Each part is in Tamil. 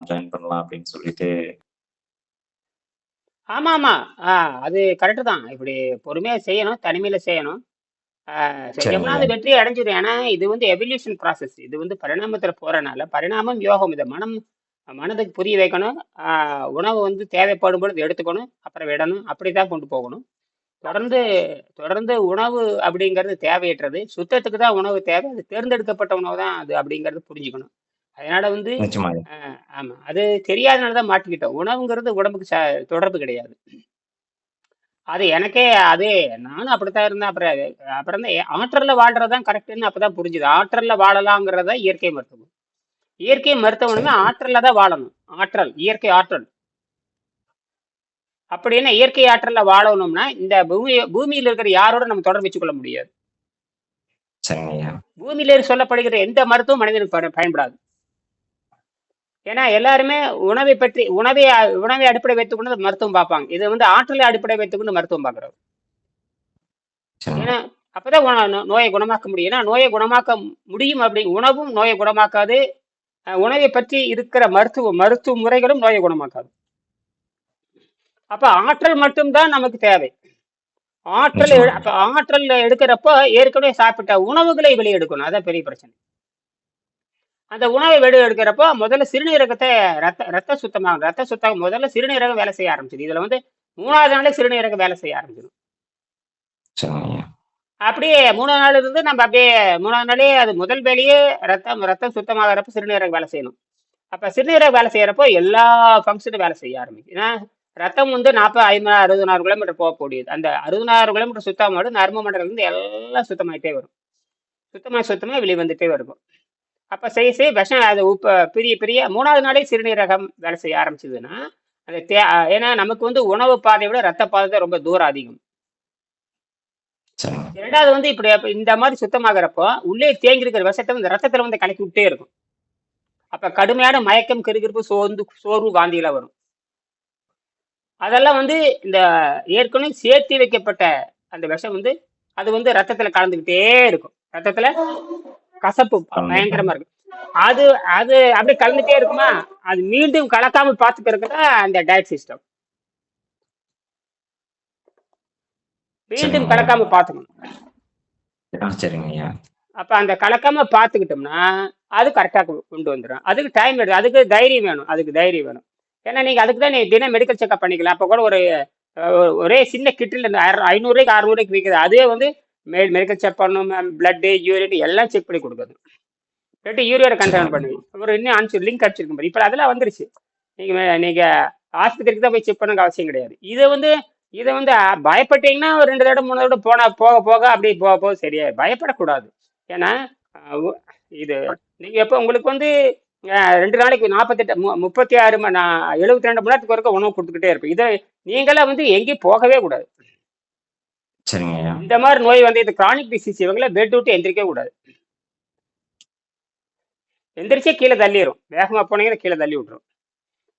ஜாயின் பண்ணலாம் அப்படின்னு சொல்லிட்டு. ஆமா ஆமா. ஆ, அது கரெக்டு தான். இப்படி பொறுமையா செய்யணும், தனிமையில செய்யணும். சரிங்க செஞ்சோம்னா ஐயா. அது வெற்றி அடைஞ்சிடும். ஏன்னா இது வந்து எவல்யூஷன் ப்ராசஸ். இது வந்து பரிணாமத்துல போறனால பரிணாமம் யோகம். இதை மனதுக்கு புரிய வைக்கணும். உணவு வந்து தேவைப்படும் பொழுது எடுத்துக்கணும், அப்புறம் விடணும். அப்படித்தான் கொண்டு போகணும். தொடர்ந்து தொடர்ந்து உணவு அப்படிங்கிறது தேவையற்றது. சுத்தத்துக்கு தான் உணவு தேவை. அது தேர்ந்தெடுக்கப்பட்ட உணவு தான் அது அப்படிங்கிறது புரிஞ்சுக்கணும். அதனால வந்து நிச்சயமா ஐயா. ஆமா. அது தெரியாதனால தான் மாட்டிக்கிட்டோம். உணவுங்கிறது உடம்புக்கு தொடர்பு கிடையாது. அது எனக்கே அதே நானும் அப்படித்தான் இருந்தேன். அப்புறம் தான் ஆற்றல்ல வாழ்றது தான் கரெக்டுன்னு அப்பதான் புரிஞ்சுது. ஆற்றல்ல வாழலாங்கிறத இயற்கை மருத்துவம். இயற்கை மருத்துவம்னா சரிங்க. ஆற்றல்ல தான் வாழணும். ஆற்றல், இயற்கை ஆற்றல். அப்படின்னா இயற்கை ஆற்றல்ல வாழணும்னா இந்த பூமியில இருக்கிற யாரோட நம்ம தொடர்பு வச்சுக்கொள்ள முடியாது. சரிங்க ஐயா. பூமியில சொல்லப்படுகிற எந்த மருத்துவம் மனிதனுக்கு பயன்படாது. ஏன்னா எல்லாருமே உணவை பற்றி உணவை அடிப்படை வைத்துக்கொண்டு மருத்துவம் பார்ப்பாங்க. இது வந்து ஆற்றலை அடிப்படை வைத்துக்கொண்டு மருத்துவம் பார்க்கறது. சரிங்க. ஏன்னா அப்பதான் நோயை குணமாக்க முடியும். ஏன்னா நோயை குணமாக்க முடியும். அப்படி உணவும் நோயை குணமாக்காது. உணவை பற்றி இருக்கிற மருத்துவ முறைகளும் நோயை குணமாக்காது. அப்ப ஆற்றல் மட்டும்தான் நமக்கு தேவை. நிச்சயமா ஐயா. அப்ப ஆற்றல் எடுக்கிறப்போ ஏற்கனவே சாப்பிட்ட உணவுகளை வெளியே எடுக்கணும். அதான் பெரிய பிரச்சனை. அந்த உணவை வெளியே எடுக்கிறப்போ முதல்ல சிறுநீரகத்தை ரத்த சுத்தமாகும். ரத்த சுத்தம் முதல்ல சிறுநீரகம் வேலை செய்ய ஆரம்பிச்சிது. இதுல வந்து 3வது நாளே சிறுநீரகம் வேலை செய்ய ஆரம்பிச்சிடும். சரிங்க ஐயா. அப்படியே 3வது நாள் இருந்து நம்ம அப்படியே 3வது நாளே அது முதல் வேலையே ரத்தம் சுத்தமாகறப்ப சிறுநீரகம் வேலை செய்யணும். அப்ப சிறுநீரகம் வேலை செய்யறப்போ எல்லா ஃபங்க்ஷனும் வேலை செய்ய ஆரம்பிக்கும். ஏன்னா ரத்தம் வந்து 40, 50, 60,000 கிலோமீட்டர் போகக்கூடியது. அந்த 60,000 கிலோமீட்டர் சுத்தமாடு நரம்பு மண்டலம் இருந்து எல்லாம் சுத்தமாயிட்டே வரும். சுத்தமா வெளியே வந்துட்டே இருக்கும். அப்ப செய்ய விஷம் அது பெரிய 3வது நாளே சிறுநீரகம் வேலை செய்ய ஆரம்பிச்சதுன்னா அந்த ஏன்னா நமக்கு வந்து உணவு பாதையை விட ரத்த பாதை தான் ரொம்ப தூரம் அதிகம். சரிங்க. 2வது வந்து இப்படி இந்த மாதிரி சுத்தமாகறப்போ உள்ளே தேங்கி இருக்கிற விஷத்தை வந்து ரத்தத்துல வந்து கலக்கி விட்டே இருக்கும். அப்ப கடுமையான மயக்கம், கிறுகிறுப்பு, சோர்வு, வாந்தியெல்லாம் வரும். அதெல்லாம் வந்து இந்த ஏற்கனவே சேர்த்து வைக்கப்பட்ட அந்த விஷம் வந்து அது வந்து ரத்தத்துல கலந்துக்கிட்டே இருக்கும். ரத்தத்துல கசப்பு கண்டிப்பா. பயங்கரமா இருக்கும். அது அது அப்படியே கலந்துட்டே இருக்குமா, அது மீண்டும் கலக்காம பார்த்துக்கிறதுக்கு தான் அந்த டயட் சிஸ்டம். மீண்டும் சரிங்க ஐயா. கலக்காம பார்த்துக்கணும். சரிங்க ஐயா. அப்ப அந்த கலக்காம பார்த்துக்கிட்டோம்னா அது கரெக்டா கொண்டு வந்துடும். அதுக்கு டைம் எடுக்கும். அதுக்கு தைரியம் வேணும். ஏன்னா நீங்க அதுக்கு தான் நீ தினம் மெடிக்கல் செக்அப் பண்ணிக்கலாம். அப்ப கூட ஒரே சின்ன கிட்டில் இந்த 500 600 விற்குது. அதே வந்து மெடிக்கல் செக் பண்ணணும், பிளட், யூரின் எல்லாம் செக் பண்ணி கொடுக்குது. யூரியா கண்டெயின் சரிங்க. பண்ணுவீங்க. ஒரு இன்னும் லிங்க் அடிச்சிருக்கும் பாரு. இப்ப அதெல்லாம் வந்துருச்சு. நீங்க ஆஸ்பத்திரிக்கு தான் போய் செக் பண்ணுங்க அவசியம் கிடையாது. இதை வந்து பயப்பட்டீங்கன்னா ஒரு 2 தடவை 3 தடவை போக போக அப்படி போக சரியா பயப்படக்கூடாது. ஏன்னா இது நீங்க எப்ப உங்களுக்கு வந்து 2 நாளைக்கு 48 36 72 மணி நேரத்துக்கு ஒருக்க உணவு கொடுத்துக்கிட்டே இருப்பேன். இதை நீங்களாம் வந்து எங்கேயும் போகவே கூடாது. சரிங்க ஐயா. இந்த மாதிரி நோய் வந்து இது கிரானிக் டிசீஸ். இவங்கள பெட் விட்டு எந்திரிக்க கூடாது. எந்திரிச்சே கீழே தள்ளிடும். வேகமா போனீங்கன்னா கீழே தள்ளி விட்டுரும்.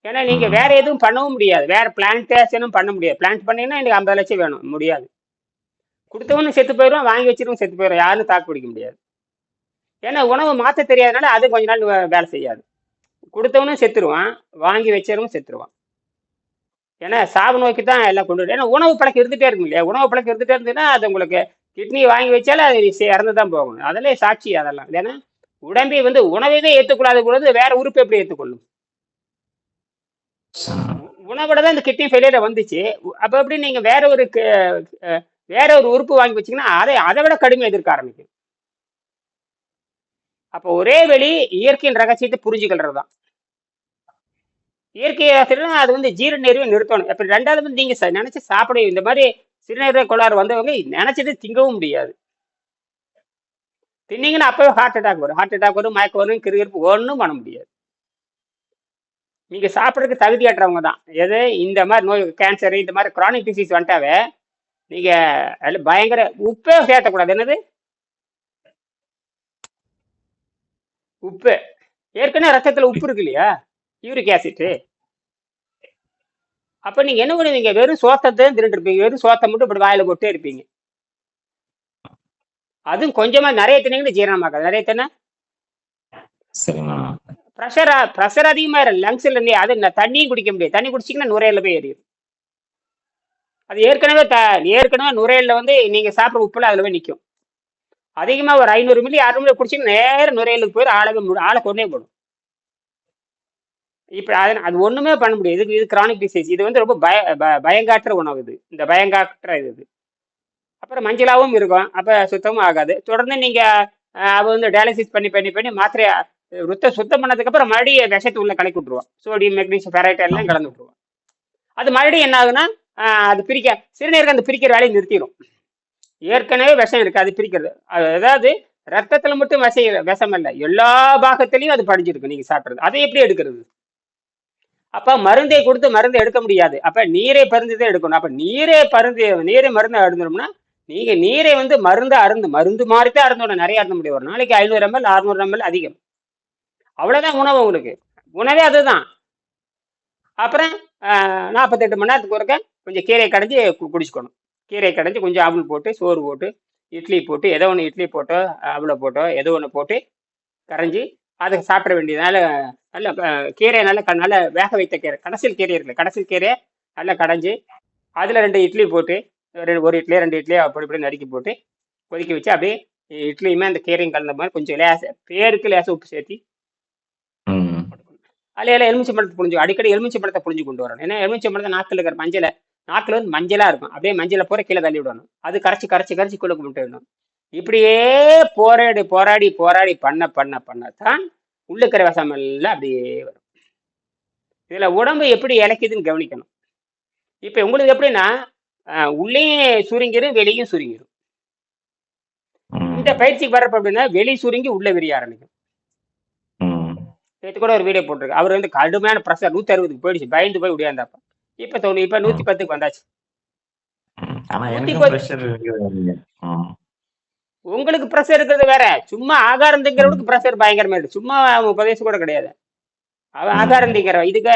ஏன்னா நீங்க வேற எதுவும் பண்ணவும் முடியாது. வேற பிளான்டேஷனும் பண்ண முடியாது. பிளான்ட் பண்ணீங்கன்னா எனக்கு 50 லட்சம் வேணும், முடியாது. கொடுத்தவனும் செத்து போயிடும், வாங்கி வச்சிருவும் செத்து போயிடும். யாரும் தாக்கு பிடிக்க முடியாது. ஏன்னா உணவு மாற்ற தெரியாதனால அது கொஞ்ச நாள் வேலை செய்யாது. கொடுத்தவனும் செத்துருவான், வாங்கி வச்சவனும் செத்துருவான். ஏன்னா சாவு நோக்கி தான் எல்லாம் கொண்டு. ஏன்னா உணவு பழக்கம் இருந்துட்டே இருக்கும் இல்லையா? உணவு பழக்கம் இருந்துட்டே இருந்ததுன்னா அது உங்களுக்கு கிட்னி வாங்கி வச்சாலும் அது இறந்து தான் போகணும். அதெல்லாம் சாட்சி அதெல்லாம். ஏன்னா உடம்பை வந்து உணவையே ஏற்றுக்கொள்ளாத பொழுது வேற உறுப்பு எப்படி ஏற்றுக்கொள்ளும்? உணவோட தான் இந்த கிட்னி ஃபெயிலியர் வந்துச்சு. அப்ப எப்படி நீங்க வேற ஒரு உறுப்பு வாங்கி வச்சீங்கன்னா அதை விட கடுமை எதிர்க்க ஆரம்பிக்கும். அப்ப ஒரே வழி இயற்கையின் ரகசியத்தை புரிஞ்சுக்கிறது தான். இயற்கை அது வந்து ஜீரண நிறுத்தணும். அப்ப 2வது வந்து நீங்க நினைச்சு சாப்பிட இந்த மாதிரி சிறுநீரக கோளாறு வந்தவங்க நினைச்சது திங்கவும் முடியாது. தின்னீங்கன்னா அப்பவே ஹார்ட் அட்டாக் வரும், மயக்கம் வரும், கிருகிருப்பு ஒன்றும் பண்ண முடியாது. நீங்க சாப்பிட்றதுக்கு தகுதியற்றவங்க தான். எது இந்த மாதிரி நோய், கேன்சர், இந்த மாதிரி கிரானிக் டிசீஸ் வந்துட்டாவே நீங்க பயங்கர உப்பே சேர்த்தக்கூடாது. என்னது உப்பு? ஏற்கனவே ரத்தத்துல உப்பு இருக்கு இல்லையா, யூரிக் ஆசிட். அப்ப நீங்க என்ன பண்ணுவீங்க? வெறும் சோத்தத்தை திருட்டு இருப்பீங்க. வெறும் சோத்தை மட்டும் இப்படி வாயில போட்டே இருப்பீங்க. அதுவும் கொஞ்சமா நிறைய தின்னீங்கன்னு ஜீரணமாக்காது. நிறைய தின்ன ப்ரெஷர் அதிகமா லங்ஸ்ல அது தண்ணியும் குடிக்க முடியாது. தண்ணி குடிச்சிங்கன்னா நுரையீரல போய் ஏறிடும். அது ஏற்கனவே நுரையீரல நீங்க சாப்பிட்ற உப்புல அதுல போய் நிற்கும். அதிகமா ஒரு 500 மில்லி 600 மில்லி குடிச்சிங்கன்னா நேரம் நுரையீரலுக்கு போய் ஆளை கொண்டே போடும். இப்ப அது ஒண்ணுமே பண்ண முடியாது. இது கிரானிக் டிசீஸ். இது ரொம்ப பயங்காற்ற உணவு. இந்த பயங்காற்ற இது. அப்புறம் மஞ்சளாவும் இருக்கும். அப்ப சுத்தமும் ஆகாது. தொடர்ந்து நீங்க அவ டயாலிசிஸ் பண்ணி பண்ணி பண்ணி மாத்திரையா சுத்தம் பண்ணதுக்கு அப்புறம் மறுபடியும் விஷத்தை உள்ள கலக்கி விட்டுருவோம். சோடியம், மெக்னீசியம், ஃபெரைட் எல்லாம் கலந்து விட்டுருவோம். அது மறுபடியும் என்ன ஆகுதுன்னா அது சிறுநீரகம் அந்த பிரிக்கிற வேலையை நிறுத்திடும். ஏற்கனவே விஷம் இருக்கு, அது பிரிக்கிறது. அதாவது ரத்தத்துல மட்டும் விஷம் இல்லை, எல்லா பாகத்திலையும் அது படிஞ்சிருக்கு நீங்க சாப்பிட்றது. அதை எப்படி எடுக்கிறது? அப்ப மருந்தை கொடுத்து மருந்தை எடுக்க முடியாது. அப்ப நீரை பருந்துதான் எடுக்கணும். அப்ப நீரை மருந்து அருந்தணும்னா நீங்க நீரை மருந்து மாதிரிதான் அருந்தணும். நிறைய அருந்த முடியும். ஒரு நாளைக்கு 500 ml 600 ml அதிகம். அவ்வளவுதான் உணவு. உங்களுக்கு உணவே அதுதான். அப்புறம் 48 மணி நேரத்துக்கு ஒருக்க கொஞ்சம் கீரை கடைஞ்சி குடிச்சுக்கணும். கீரை கடைஞ்சி கொஞ்சம் அவல் போட்டு, சோறு போட்டு, இட்லி போட்டு, ஏதோ ஒன்று இட்லி போட்டோ அவளை போட்டோ ஏதோ ஒன்று போட்டு கரைஞ்சி அதை சாப்பிட வேண்டியது. நல்ல கீரை நல்ல வேக வைத்த கீரை, கடைசியில் கீரை இருக்குல்ல, கடைசியில் கீரையை நல்லா கடைஞ்சி அதில் 2 இட்லி போட்டு, ஒரு இட்லி 2 இட்லியை அப்படி இப்படி நறுக்கி போட்டு கொதிக்க வச்சு அப்படியே இட்லியுமே அந்த கீரையும் கலந்த மாதிரி கொஞ்சம் பேருக்கு லேச உப்பு சேர்த்தி அதில் எலுமிச்சை பழத்தை புழிஞ்சு அடிக்கடி எலுமிச்சை பழத்தை புழிஞ்சு கொண்டு வரணும். ஏன்னா எலுமிச்சை பழத்தை நாக்கில் இருக்கிற நாக்கில் மஞ்சளா இருக்கும். அப்படியே மஞ்சளை பூரா கீழே தள்ளி விடணும். அது கரைச்சி குழுக்கு விட்டுடணும். இப்படியே போராடி பண்ணத்தான் உள்ளுக்கிற விஷம் எல்லாம் அப்படியே வரும். இதுல உடம்பு எப்படி இழைக்குதுன்னு கவனிக்கணும். இப்ப உங்களுக்கு எப்படின்னா உள்ளேயும் சுருங்கிரும், வெளியும் சுருங்கிரும். இந்த பயிற்சிக்கு வர்றப்ப அப்படின்னா வெளி சுருங்கி உள்ள விரிய ஆரம்பிக்கும். நேற்று கூட ஒரு வீடியோ போட்டிருக்கு. அவர் கடுமையான ப்ரெஷர் 160க்கு போயிடுச்சு, பயந்து போய் உடையாந்தாப்ப. இப்ப 110க்கு வந்தாச்சு. உங்களுக்கு ப்ரெஷர் இருக்கிறது வேற. சும்மா ஆகாரம் திங்கிறவனுக்கு ப்ரெஷர் பயங்கரமா இருக்கு. சும்மா 30 வயசு கூட கிடையாது. அவன் ஆகாரம் திங்கிறவன். இதுக்கு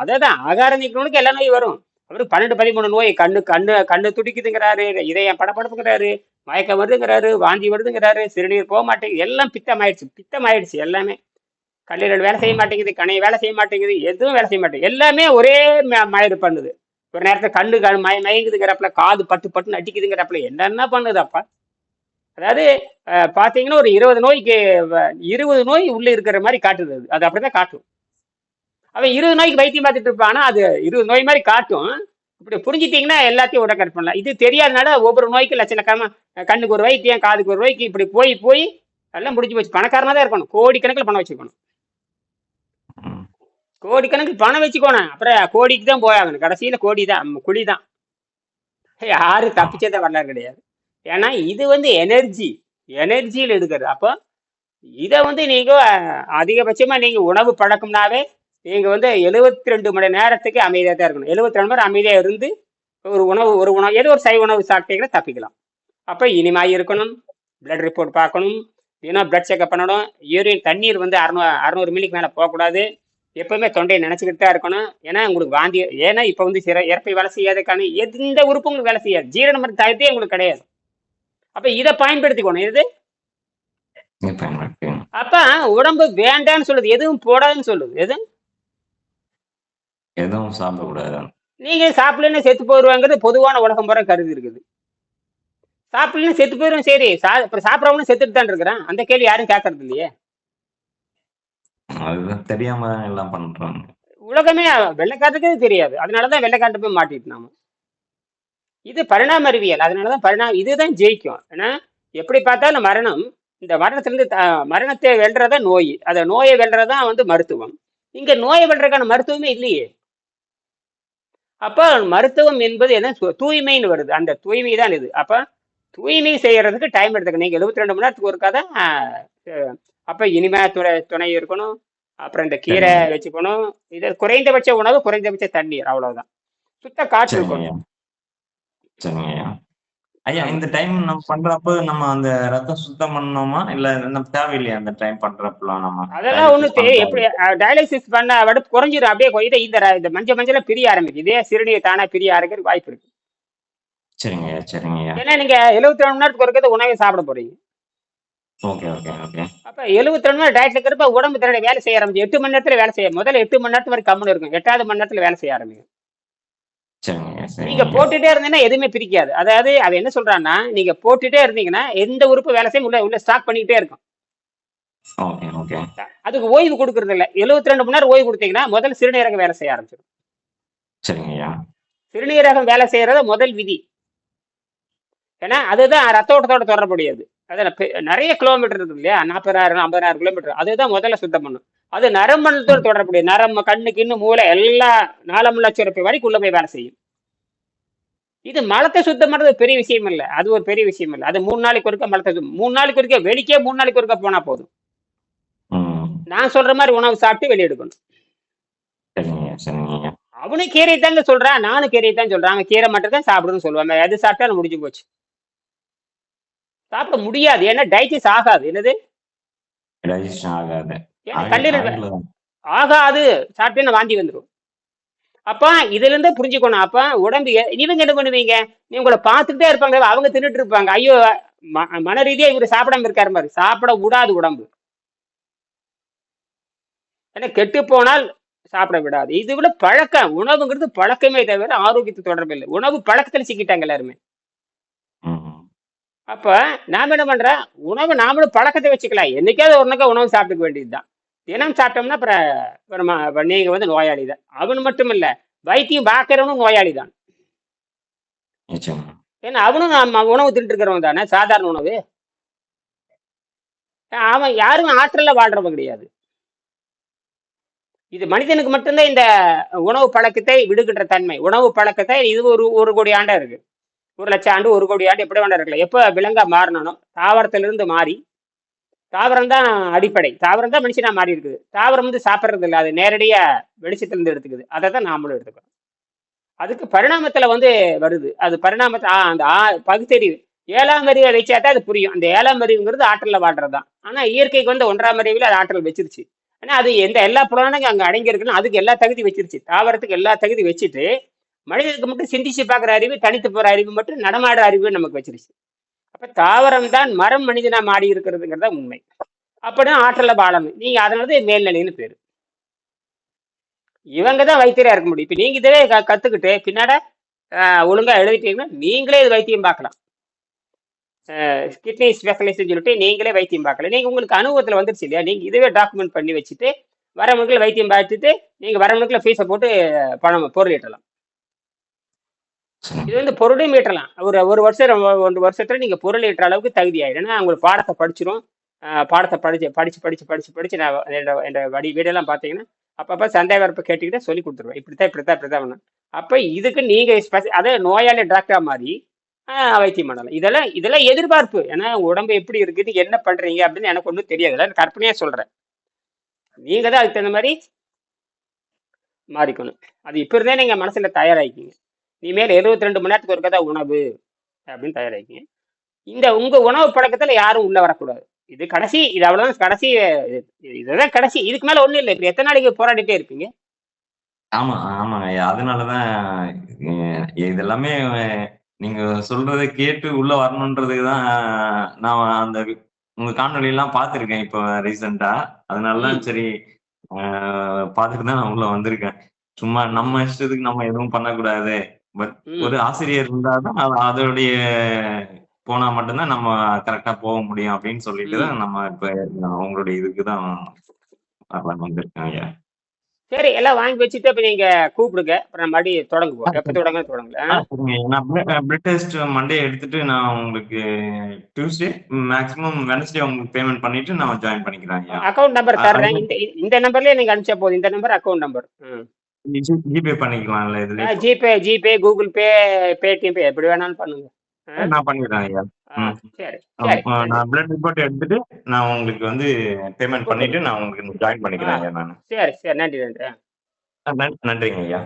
அதான் ஆகாரம் திங்கிறவனுக்கு எல்லா நோயும் வரும். அவருக்கு 12-13 நோய். கண்ணு துடிக்குதுங்கிறாரு, இதயம் படபடப்புங்கிறாரு, மயக்கம் வருதுங்கிறாரு, வாந்தி வருதுங்கிறாரு, சிறுநீர் போக மாட்டேங்குது. எல்லாம் பித்தமாயிடுச்சு எல்லாமே. கல்லீரல் வேலை செய்ய மாட்டேங்குது, கணை வேலை செய்ய மாட்டேங்குது, எதுவும் வேலை செய்ய மாட்டேங்குது. எல்லாமே ஒரே மயிறு பண்ணுது. ஒரு நேரத்தில் கண்ணு மயங்குதுங்கிறப்பல, காது பட்டுன்னு அடிக்குதுங்கிறப்பல என்னென்ன பண்ணுது அப்பா. அதாவது பார்த்தீங்கன்னா ஒரு 20 நோய் உள்ள இருக்கிற மாதிரி காட்டுது. அது அப்படிதான் காட்டும். அவன் 20 நோய்க்கு வைத்தியம் பார்த்துட்டு இருப்பான். அது 20 நோய் மாதிரி காட்டும். இப்படி புரிஞ்சிட்டீங்கன்னா எல்லாத்தையும் உடக்கட் பண்ணலாம். இது தெரியாதனால ஒவ்வொரு நோய்க்கு லட்சக்கணக்கான, கண்ணுக்கு ஒரு வைத்தியம், காதுக்கு ஒரு வைத்தியம், இப்படி போய் எல்லாம் முடிஞ்சு போச்சு. பணக்காரனா தான் இருக்கணும், கோடிக்கணக்கில் பணம் வச்சுக்கணும். கோடிக்கணக்கில் பணம் வச்சுக்கோணும். அப்புறம் கோடிக்கு தான் போயாகணும். கடைசியில குழிதான். யாரும் தப்பிச்சதை வரலாறு கிடையாது. ஏன்னா இது எனர்ஜியில் எடுக்கிறது. அப்போ இதை நீங்க அதிகபட்சமா நீங்க உணவு பழக்கம்னாவே நீங்க 72 மணி நேரத்துக்கு அமைதியா தான் இருக்கணும். 72 மணி நேரம் அமைதியா இருந்து ஒரு உணவு ஏதோ ஒரு சைவ உணவு சாப்பிட்டீங்கன்னா தப்பிக்கலாம். அப்ப இனிமாய் இருக்கணும், பிளட் ரிப்போர்ட் பார்க்கணும், தினம் பிளட் செக்அப் பண்ணணும். யூரின் தண்ணீர் 600 மில்லிக்கு மேல போகக்கூடாது. எப்பவுமே தொண்டையை நினைச்சுக்கிட்டு தான் இருக்கணும். ஏன்னா உங்களுக்கு வாந்தி, ஏன்னா இப்ப இறப்பை வேலை செய்யாதக்கான எந்த உறுப்பும் உங்களுக்கு வேலை செய்யாது. ஜீரண மருந்து தவிர்த்தே உங்களுக்கு கிடையாது. அப்ப இதை பயன்படுத்திக்கணும். இது அப்ப உடம்பு வேண்டான்னு சொல்லுது, எதுவும் போடாதுன்னு சொல்லுது. எதுவும் சாப்பிடக்கூடாது. நீங்க சாப்பிடலன்னு செத்து போயிருவாங்கிறது பொதுவான உலகம் பூரா கருதி இருக்குது. சாப்பிடலன்னு செத்து போயிரும். சரி, சாப்பிடறவனு செத்துட்டு தான் இருக்கிறான். அந்த கேள்வி யாரும் கேட்கறது இல்லையே. அதுதான் தெரியாம எல்லாம் பண்றாங்க. உலகமே வெள்ளைக்காட்டுக்கே தெரியாது. அதனாலதான் வெள்ளைக்காட்டு போய் மாட்டிட்டு நாம. இது பரிணாம அறிவியல். அதனாலதான் இதுதான் ஜெயிக்கும். ஏன்னா எப்படி பார்த்தாலும் மரணம், இந்த மரணத்திலிருந்து மரணத்தை வெல்றதா நோய், அந்த நோயை வெல்றதான் மருத்துவம். இங்க நோயை வெல்றதுக்கான மருத்துவமே இல்லையே. அப்ப மருத்துவம் என்பது என்ன, தூய்மைன்னு வருது. அந்த தூய்மை தான் இது. அப்ப தூய்மை செய்யறதுக்கு டைம் எடுத்துக்கணும். நீங்க 72 மணி நேரத்துக்கு ஒருக்காதான். அப்ப இனிமே துணை இருக்கணும். அப்புறம் இந்த கீரை வச்சுக்கணும். இது குறைந்தபட்ச உணவு, குறைந்தபட்ச தண்ணீர், அவ்வளவுதான். சுத்த காற்று இருக்கணும். சரிங்க ஐயா. இந்த டைம் நம்ம பண்றப்ப நம்ம அந்த ரத்தம் சுத்தம் பண்ணணுமா, இல்ல நம்ம தேவையில்லையா அந்த டைம் பண்றப்பலாம்? நம்ம அதெல்லாம் ஒண்ணு எப்படி டயாலிசிஸ் பண்ண வடுப்பு குறைஞ்சிடும். அப்படியே இந்த மஞ்சள பிரிய ஆரம்பிக்கும். இதே சிறுநீர் தானா பிரிய ஆரம்பிக்க வாய்ப்பு இருக்கு. சரிங்க. ஏன்னா நீங்க 72 மணி நேரத்துக்கு ஒருக்கிறது உணவை சாப்பிட போறீங்க. Okay, okay, okay. அப்ப 72 மணி நேரம் டயட்ல இருக்கிறப்ப உடம்பு தன்னுடைய வேலை செய்ய ஆரம்பிச்சு 8 மணி நேரத்துல வேலை செய்ய முதல்ல 8 மணி நேரத்து வரைக்கும் கம்முன்னு இருக்கும். 8வது மணி நேரத்துல வேலை செய்ய ஆரம்பிக்கும். சரிங்கய்யா, நீங்க சரிங்கய்யா. போட்டுட்டே இருந்தீங்கன்னா எதுவுமே பிரிக்காது. அதாவது அவன் என்ன சொல்றான்னா, நீங்க போட்டுட்டே இருந்தீங்கன்னா எந்த உறுப்பு வேலை செய்யும் உள்ள ஸ்டாக் பண்ணிக்கிட்டே இருக்கும். Okay, okay. அதுக்கு ஓய்வு கொடுக்கறது இல்ல. 72 மணி நேரம் ஓய்வு கொடுத்தீங்கன்னா முதல்ல சிறுநீரகம் வேலை செய்ய ஆரம்பிச்சிடும். சரிங்கய்யா. சிறுநீரகம் வேலை செய்யறது முதல் விதி. ஏன்னா அதுதான் ரத்த ஓட்டத்தோட தொடர்புடையது. அதில் நிறைய கிலோமீட்டர் இருக்குது இல்லையா, 40,000 50,000 கிலோமீட்டர். அதுதான் முதல்ல சுத்தம் பண்ணும். அது நரம்பணுத்தோடு ம். தொடர்புடைய நரம்பு, கண்ணுக்கு இன்னும் மூளை எல்லா நாளமுள்ள சுரப்பி வரைக்கும் உள்ள போய் வேலை செய்யும். இது மலத்தை சுத்தம் பண்றது பெரிய விஷயம் இல்லை. அது ஒரு பெரிய விஷயம் இல்லை. அது 3 நாளைக்கு ஒருக்க மலத்தை 3 நாளைக்கு ஒருக்க வெளிக்கே 3 நாளைக்கு ஒருக்க போனா போதும். ம். நான் சொல்ற மாதிரி உணவு சாப்பிட்டு வெளியே எடுக்கணும். சரிங்கய்யா, சரிங்கய்யா. அவனும் கீரை தாங்க சொல்றான், நானும் கீரை தான் சொல்றான். அவன் கீரை மட்டும் தான் சாப்பிடுன்னு சொல்லுவாங்க. எது சாப்பிட்டாலும் முடிஞ்சு போச்சு. சாப்பிட முடியாது. ஏன்னா டைஜஸ்ட் ஆகாது. என்னது? டைஜஷன் ஆகாது. ஏன்னா கல்லீரல் ஆகல. ஆகாது. சாப்பிட்டே வாந்தி வந்துடும். அப்ப இதுல இருந்து புரிஞ்சுக்கணும். அப்ப உடம்பு இவங்க என்ன பண்ணுவீங்க, நீ உங்களை பார்த்துக்கிட்டே இருப்பாங்க, அவங்க தின்னுட்டு இருப்பாங்க. ஐயோ, மன ரீதியா இவரு சாப்பிடாம இருக்காரு மாதிரி. சாப்பிட விடாது உடம்பு. ஏன்னா கெட்டு போனால் சாப்பிட விடாது. இது விட பழக்கம். உணவுங்கிறது பழக்கமே தவிர ஆரோக்கியத்தை தொடர்பு இல்லை. உணவு பழக்கத்தில் சிக்கிட்டாங்க எல்லாருமே. ம். அப்ப நாம என்ன பண்றோம், உணவு நாமளும் பழக்கத்தை வச்சுக்கலாம். என்னைக்காவது ஒரு நாள் உணவு சாப்பிட்டுக்க வேண்டியதுதான். தினம் சாப்பிட்டோம்னா அப்புறம் நீங்க வந்து நோயாளி தான். அவனு மட்டும் இல்ல, வைத்தியம் பார்க்கிறவனும் நோயாளி தான். நிச்சயமா. ஏன்னா அவனும் நம்ம உணவு தின்ட்டு இருக்கிறவன் தானே, சாதாரண உணவு. அவன் யாரும் ஆற்றல்ல வாழ்றவன் கிடையாது. இது மனிதனுக்கு மட்டும்தான் இந்த உணவு பழக்கத்தை விடுகின்ற தன்மை. உணவு பழக்கத்தை இது ஒரு கோடி ஆண்டா இருக்கு. 1,00,000 ஆண்டு 1 கோடி ஆண்டு எப்படி வேண்டாம் இருக்கலாம். எப்ப விலங்கா மாறணும், தாவரத்திலிருந்து மாறி, தாவரம் தான் அடிப்படை. தாவரம் தான் மனுஷனா மாறி இருக்குது. தாவரம் வந்து சாப்பிட்றது இல்லை, அது நேரடியா வெளிச்சத்திலிருந்து எடுத்துக்குது. அதை தான் நாமளும் எடுத்துக்கிறோம். அதுக்கு பரிணாமத்துல வந்து வருது. அது பரிணாமத்தை அந்த பகுத்தறிவு 7ஆம் அறிவை வச்சாதான் அது புரியும். அந்த 7ஆம் அறிவுங்கிறது ஆற்றல்ல வாழ்றதுதான். ஆனா இயற்கைக்கு வந்து 1ஆம் அறிவுல அது ஆற்றல் வச்சிருச்சு. ஆனா அது எல்லா புலனும் அங்க அடங்கி இருக்குன்னு அதுக்கு எல்லா தகுதி வச்சிருச்சு. தாவரத்துக்கு எல்லா தகுதி வச்சுட்டு மனிதனுக்கு மட்டும் சிந்திச்சு பார்க்குற அறிவு, தனித்து போற அறிவு மட்டும் நடமாடுற அறிவு நமக்கு வச்சிருச்சு. அப்ப தாவரம் தான் மரம் மனிதனா மாறி இருக்கிறதுங்கிறத உண்மை. அப்படின்னா ஆற்றல்ல வாழணும். நீங்க அதனாலதான் மேல்நிலைன்னு பேரு. இவங்க தான் வைத்தியரா இருக்க முடியும். இப்ப நீங்க இதே கத்துக்கிட்டு பின்னாட ஒழுங்கா எழுதிட்டீங்கன்னா நீங்களே இது வைத்தியம் பார்க்கலாம். கிட்னி ஸ்பெஷலிஸ்ட் சொல்லிட்டு நீங்களே வைத்தியம் பார்க்கலாம். நீங்க உங்களுக்கு அனுபவத்துல வந்துருச்சு இல்லையா, நீங்க இதுவே டாக்குமெண்ட் பண்ணி வச்சுட்டு வரவங்களுக்குள்ள வைத்தியம் பார்த்துட்டு நீங்க வரவங்களுக்குள்ள ஃபீஸை போட்டு பொருள் ஈட்டலாம். இது வந்து பொருளையும் ஈட்டலாம். ஒரு வருஷம் 1 வருஷத்துல நீங்க பொருள் ஈட்டுற அளவுக்கு தகுதி ஆயிடும். ஏன்னா உங்களுக்கு பாடத்தை படிச்சிரும். பாடத்தை படிச்சு நான் என்னோட வீடெல்லாம் பார்த்தீங்கன்னா அப்பப்போ சந்தேக வரப்ப கேட்டுக்கிட்டே சொல்லி கொடுத்துருவேன். இப்படித்தான் வேணும். அப்ப இதுக்கு நீங்க அதே நோயாளி டாக்டரா மாதிரி வைத்தியம் பண்ணலாம். இதெல்லாம் எதிர்பார்ப்பு. ஏன்னா உடம்பு எப்படி இருக்குது, என்ன பண்றீங்க அப்படின்னு எனக்கு ஒன்றும் தெரியாது. கற்பனையா சொல்றேன். நீங்க தான் அதுக்கு தகுந்த மாதிரி மாறிக்கணும். அது இப்ப இருந்தே நீங்க மனசுல தயாராகிக்கிங்க. இனிமேல் 72 மணி நேரத்துக்கு ஒருக்கா தான் உணவு அப்படின்னு தயாராகிக்கிங்க. உங்க உணவு பழக்கத்துல யாரும் உள்ள வரக்கூடாது. இது கடைசி. இது அவ்வளவுதான் கடைசி. இதுதான் கடைசி. இதுக்கு மேல ஒண்ணும் இல்லை. இப்ப எத்தனை நாளைக்கு போராடிட்டே இருப்பீங்க? ஆமா, ஆமாங்க ஐயா. அதனாலதான் இது எல்லாமே நீங்க சொல்றதை கேட்டு உள்ள வரணுன்றதுக்கு தான் நான் அந்த உங்க காணொலி எல்லாம் பார்த்திருக்கேன் இப்போ ரீசெண்டா. அதனாலதான் சரி பார்த்துட்டு தான் நான் உள்ள வந்திருக்கேன். சும்மா நம்ம இஷ்டத்துக்கு நம்ம எதுவும் பண்ணக்கூடாது. பட் ஒரு ஆசிரியர் இருந்தாதான் அதோடைய போனா மட்டும்தான் நம்ம கரெக்டா போக முடியும் அப்படின்னு சொல்லிட்டு தான் நம்ம இப்ப உங்களுடைய இதுக்குதான் வந்திருக்கேன் ஐயா. சரி, எல்லாம் வாங்கி வச்சுட்டு இப்ப நீங்க கூப்பிடுங்க. அப்புறம் மறுபடியும் தொடங்குவோம். எப்ப தொடங்கலாம்? நான் பிளட் டெஸ்ட் மண்டே எடுத்துட்டு நான் உங்களுக்கு டியூஸ்டே மேக்ஸிமம் வெனஸ்டே உங்களுக்கு பேமெண்ட் பண்ணிட்டு நான் ஜாயின் பண்ணிக்கிறேன். அக்கௌண்ட் நம்பர் தர்றேன். இந்த நம்பர்லயே நீங்க அனுப்பிச்சா போதும். இந்த நம்பர் அக்கௌண்ட் நம்பர். ஜிபே பண்ணிக்கலாம்ல இதுல? ஜிபே, கூகுள் பே, பேடிஎம் பே எப்படி வேணாலும் பண்ணுங்க. நான் பண்ணிடுறேன் ஐயா. சரி, நான் பிளட் ரிப்போர்ட் எடுத்துட்டு நான் உங்களுக்கு வந்து பேமெண்ட் பண்ணிட்டு நான் உங்களுக்கு ஜாயின் பண்ணிக்கிறேன் ஐயா. நான் சரி, நன்றி. நன்றிங்க ஐயா.